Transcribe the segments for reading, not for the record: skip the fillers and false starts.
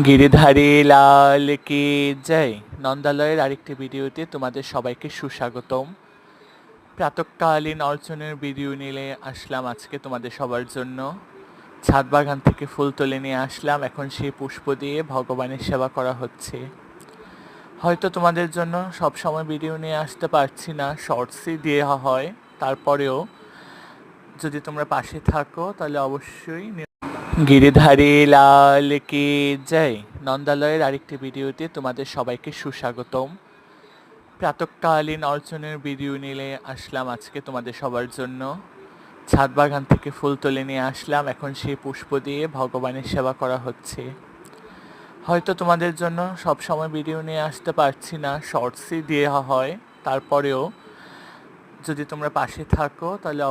গিরিধারী লাল কি জয়। নন্দালয়ের আরেকটি ভিডিওতে তোমাদের সবাইকে সুস্বাগতম। প্রাতঃকালীন অর্চনের ভিডিও নিলে আসলাম আজকে তোমাদের সবার জন্য। ছাদ বাগান থেকে ফুল তুলে নিয়ে আসলাম, এখন সেই পুষ্প দিয়ে ভগবানের সেবা করা হচ্ছে। হয়তো তোমাদের জন্য সব সময় ভিডিও নিয়ে আসতে পারছি না, শর্টসই দিয়ে হয়। তারপরেও যদি তোমরা পাশে থাকো তাহলে অবশ্যই গিরিধারী লাল কি জয়। নন্দালয়ের আরেকটি ভিডিওতে তোমাদের সবাইকে সুস্বাগতম। প্রাতঃকালীন অর্চনের ভিডিও নিলে আসলাম আজকে তোমাদের সবার জন্য। ছাদ বাগান থেকে ফুল তুলে নিয়ে আসলাম, এখন সেই পুষ্প দিয়ে ভগবানের সেবা করা হচ্ছে। হয়তো তোমাদের জন্য সব সময় ভিডিও নিয়ে আসতে পারছি না, শর্টসই দিয়ে হয়। তারপরেও যদি তোমরা পাশে থাকো তাহলে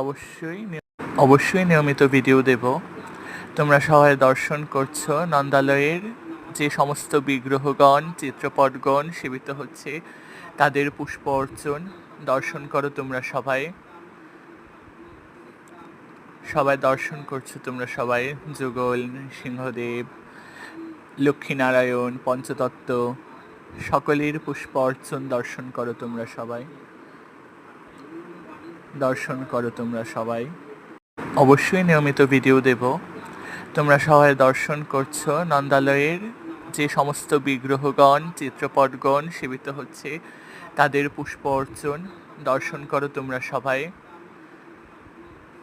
অবশ্যই নিয়মিত ভিডিও দেব। তোমরা সবাই দর্শন করছো নন্দালয়ের যে সমস্ত বিগ্রহগণ চিত্রপটগণ সেবিত হচ্ছে, তাদের পুষ্প অর্চন দর্শন করো তোমরা সবাই। দর্শন করছো তোমরা সবাই। যুগল, সিংহদেব, লক্ষ্মীনারায়ণ, পঞ্চতত্ত্ব সকলের পুষ্প অর্চন দর্শন করো তোমরা সবাই। অবশ্যই নিয়মিত ভিডিও দেব। তোমরা সবাই দর্শন করছো নন্দালয়ের যে সমস্ত বিগ্রহগণ চিত্রপটগণ সেবিত হচ্ছে, তাদের পুষ্প অর্চন দর্শন করো তোমরা সবাই।